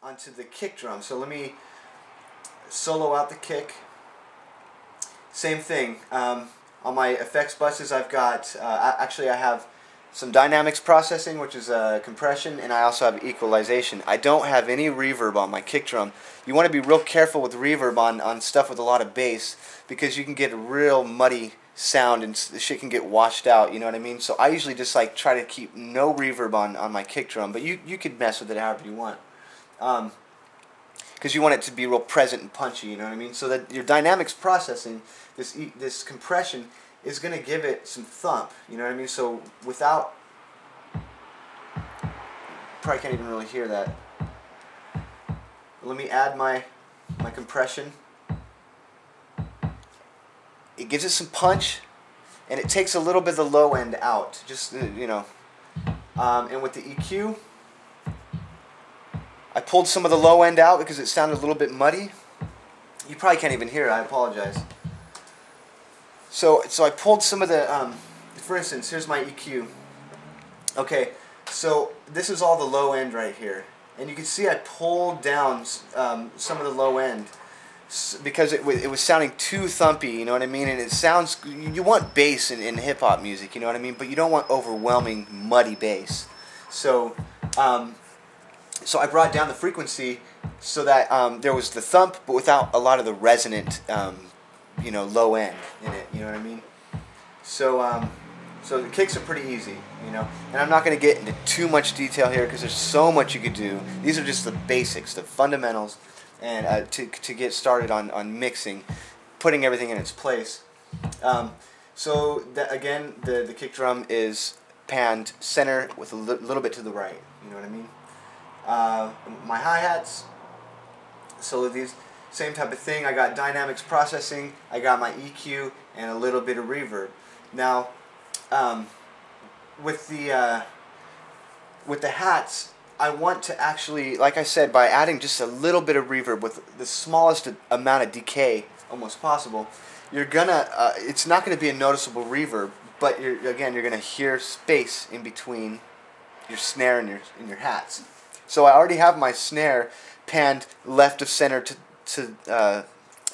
onto the kick drum. So let me solo out the kick. Same thing. On my effects buses, I've got, actually I have some dynamics processing, which is compression, and I also have equalization. I don't have any reverb on my kick drum. You want to be real careful with reverb on stuff with a lot of bass, because you can get a real muddy sound and the shit can get washed out, you know what I mean? So I usually just like try to keep no reverb on my kick drum, but you could mess with it however you want. Because you want it to be real present and punchy, you know what I mean? So that your dynamics processing, this compression, is going to give it some thump, you know what I mean? So without, probably can't even really hear that. Let me add my compression. It gives it some punch, and it takes a little bit of the low end out, just, you know. And with the EQ, I pulled some of the low end out because it sounded a little bit muddy. You probably can't even hear it, I apologize. So I pulled some of the, for instance, here's my EQ. Okay, so this is all the low end right here. And you can see I pulled down some of the low end because it was sounding too thumpy, you know what I mean? And it sounds, you want bass in hip-hop music, you know what I mean? But you don't want overwhelming, muddy bass. So so I brought down the frequency so that there was the thump, but without a lot of the resonant, you know, low end in it, you know what I mean? So so the kicks are pretty easy, you know, and I'm not going to get into too much detail here because there's so much you could do. These are just the basics, the fundamentals, and to get started on mixing, putting everything in its place. So that, again, the kick drum is panned center with a little bit to the right, you know what I mean? My hi-hats, so these, same type of thing. I got dynamics processing, I got my EQ, and a little bit of reverb. Now, with the hats, I want to actually, like I said, by adding just a little bit of reverb with the smallest amount of decay almost possible, you're gonna, it's not gonna be a noticeable reverb, but again, you're gonna hear space in between your snare and your hats. So I already have my snare panned left of center to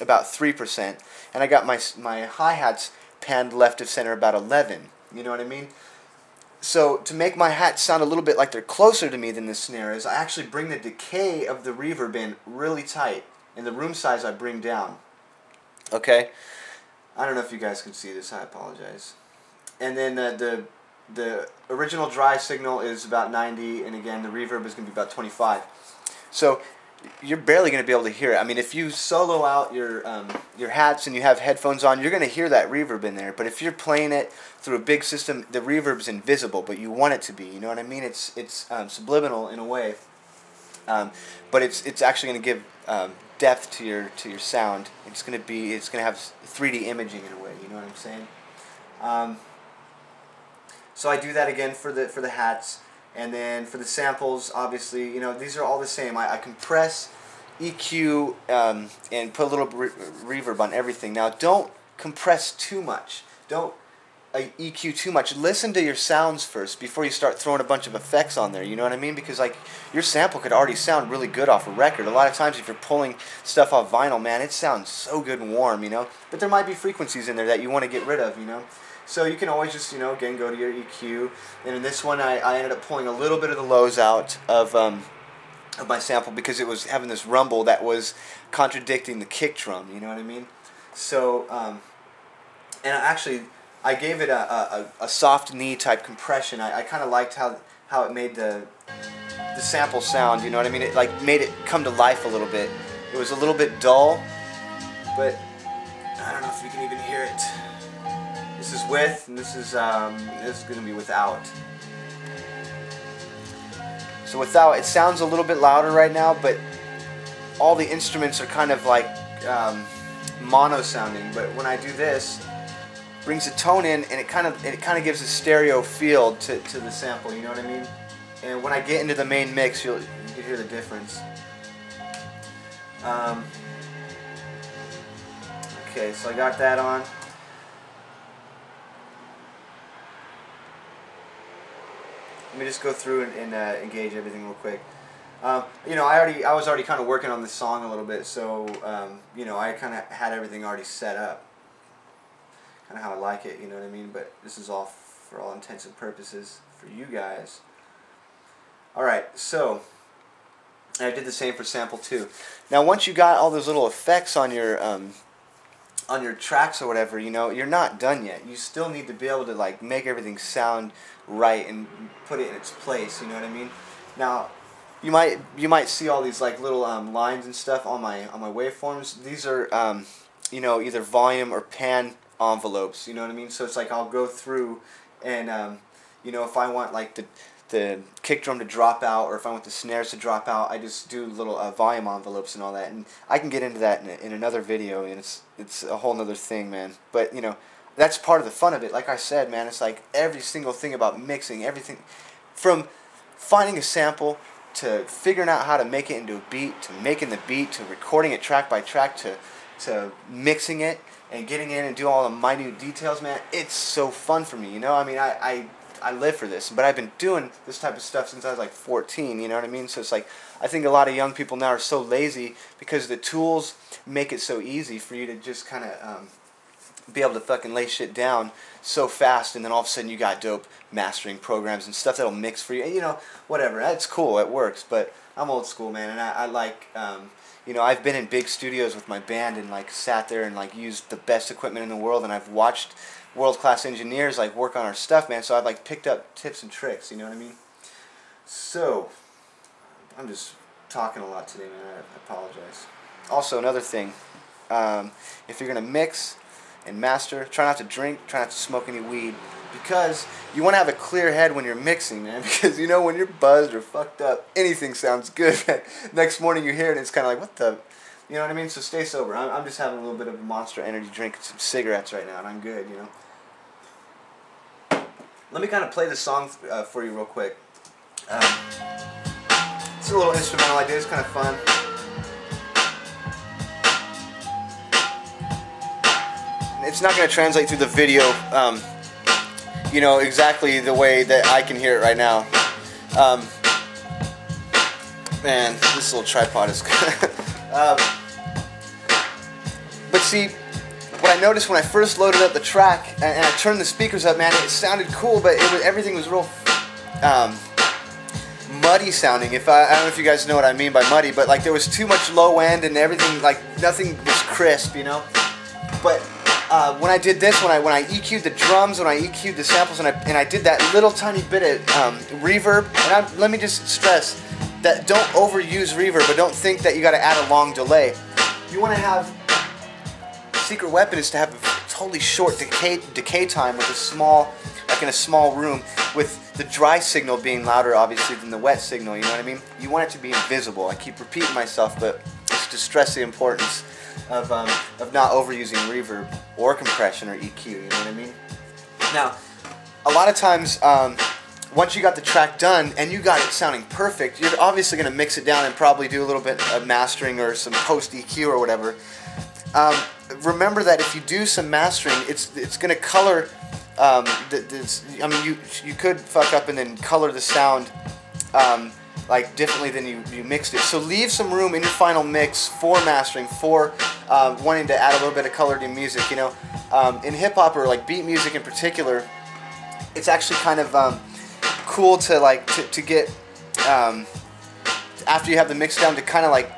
about 3%, and I got my hi-hats panned left of center about 11. You know what I mean? So to make my hats sound a little bit like they're closer to me than the snare is, I actually bring the decay of the reverb in really tight, and the room size I bring down. Okay? I don't know if you guys can see this, I apologize. And then the original dry signal is about 90, and again the reverb is going to be about 25. So you're barely going to be able to hear it. I mean, if you solo out your hats and you have headphones on, you're going to hear that reverb in there. But if you're playing it through a big system, the reverb's invisible, but you want it to be. You know what I mean? It's subliminal in a way, but it's actually going to give depth to your sound. It's going to have 3D imaging in a way. You know what I'm saying? So I do that again for the hats. And then for the samples, obviously, you know, these are all the same. I compress, EQ, and put a little reverb on everything. Now, don't compress too much. Don't EQ too much. Listen to your sounds first before you start throwing a bunch of effects on there. You know what I mean? Because, like, your sample could already sound really good off a record. A lot of times, if you're pulling stuff off vinyl, man, it sounds so good and warm, you know? But there might be frequencies in there that you want to get rid of, you know? So you can always just, you know, again, go to your EQ. And in this one, I ended up pulling a little bit of the lows out of my sample because it was having this rumble that was contradicting the kick drum, you know what I mean? So, and I gave it a soft knee type compression. I kind of liked how it made the sample sound, you know what I mean? It like made it come to life a little bit. It was a little bit dull, but I don't know if you can even hear it. This is with, and this is going to be without. So without, it sounds a little bit louder right now, but all the instruments are kind of like mono sounding. But when I do this, it brings a tone in, and it kind of gives a stereo feel to the sample. You know what I mean? And when I get into the main mix, you can hear the difference. Okay, so I got that on. Let me just go through and engage everything real quick. You know, I was already kind of working on this song a little bit, so you know, I kind of had everything already set up, kind of how I like it. You know what I mean? But this is all for all intents and purposes for you guys. All right, so I did the same for sample 2. Now, once you got all those little effects on your tracks or whatever, you know, you're not done yet. You still need to be able to like make everything sound right and put it in its place. You know what I mean? Now, you might see all these like little lines and stuff on my waveforms. These are you know, either volume or pan envelopes. You know what I mean? So it's like I'll go through and you know, if I want like the kick drum to drop out, or if I want the snares to drop out, I just do little volume envelopes and all that. And I can get into that in another video, and it's a whole nother thing, man. But you know, that's part of the fun of it. Like I said, man, it's like every single thing about mixing, everything from finding a sample to figuring out how to make it into a beat, to making the beat, to recording it track by track, to mixing it and getting in and do all the minute details, man. It's so fun for me, you know. I mean, I live for this, but I've been doing this type of stuff since I was like 14, you know what I mean? So it's like, I think a lot of young people now are so lazy because the tools make it so easy for you to just kind of be able to fucking lay shit down so fast, and then all of a sudden you got dope mastering programs and stuff that'll mix for you, and you know, whatever, that's cool, it works, but I'm old school, man, and I like, you know, I've been in big studios with my band and like sat there and like used the best equipment in the world, and I've watched world-class engineers like work on our stuff, man, so I've like picked up tips and tricks, you know what I mean? So, I'm just talking a lot today, man, I apologize. Also, another thing, if you're going to mix and master, try not to drink, try not to smoke any weed, because you want to have a clear head when you're mixing, man, because you know, when you're buzzed or fucked up, anything sounds good, man. Next morning you hear it and it's kind of like, what the... You know what I mean? So stay sober. I'm just having a little bit of a Monster Energy drink and some cigarettes right now, and I'm good, you know. Let me kind of play the song for you real quick. It's a little instrumental I did. It's kind of fun. It's not going to translate through the video, you know, exactly the way that I can hear it right now. Man, this little tripod is good. But see, what I noticed when I first loaded up the track and I turned the speakers up, man, it sounded cool, but everything was real muddy sounding. I don't know if you guys know what I mean by muddy, but like there was too much low end and everything, like nothing was crisp, you know. But when I did this, when I EQ'd the drums, when I EQ'd the samples, and I did that little tiny bit of reverb, and let me just stress that don't overuse reverb, but don't think that you got to add a long delay. You want to have, secret weapon is to have a totally short decay time with a small, like in a small room, with the dry signal being louder obviously than the wet signal, you know what I mean? You want it to be invisible. I keep repeating myself, but it's to stress the importance of not overusing reverb or compression or EQ, you know what I mean? Now, a lot of times, once you got the track done and you got it sounding perfect, you're obviously going to mix it down and probably do a little bit of mastering or some post EQ or whatever. Remember that if you do some mastering, it's going to color. I mean, you could fuck up and then color the sound like differently than you mixed it. So leave some room in your final mix for mastering, for wanting to add a little bit of color to music. You know, in hip hop or like beat music in particular, it's actually kind of cool to like to get after you have the mix down to kind of like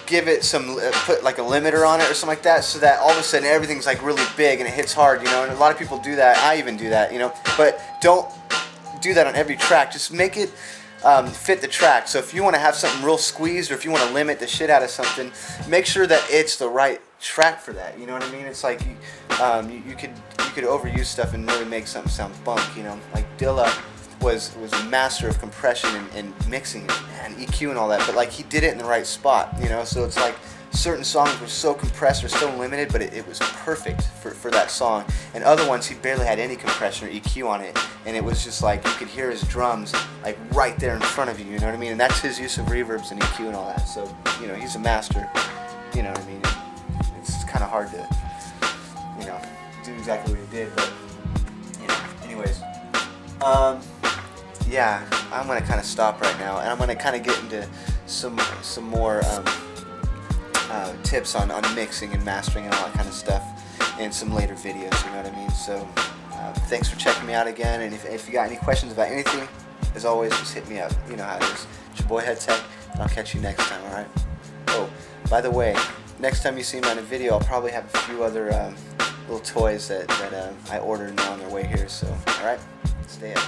give it some, put like a limiter on it or something like that, so that all of a sudden everything's like really big and it hits hard, you know. And a lot of people do that. I even do that, you know. But don't do that on every track. Just make it fit the track. So if you want to have something real squeezed, or if you want to limit the shit out of something, make sure that it's the right track for that. You know what I mean? It's like you could overuse stuff and really make something sound bunk. You know, like Dilla was a master of compression and mixing and EQ and all that, but like he did it in the right spot, you know. So it's like certain songs were so compressed or so limited, but it was perfect for that song, and other ones he barely had any compression or EQ on it, and it was just like you could hear his drums like right there in front of you, you know what I mean? And that's his use of reverbs and EQ and all that. So, you know, he's a master, you know what I mean? It's kind of hard to, you know, do exactly what he did, but, you know, anyways. Yeah, I'm going to kind of stop right now, and I'm going to kind of get into some more tips on mixing and mastering and all that kind of stuff in some later videos, you know what I mean? So thanks for checking me out again, and if you got any questions about anything, as always, just hit me up. You know how it is. It's your boy Hedtec, and I'll catch you next time, alright? Oh, by the way, next time you see me on a video, I'll probably have a few other little toys that I ordered and they're on their way here, so alright, stay up.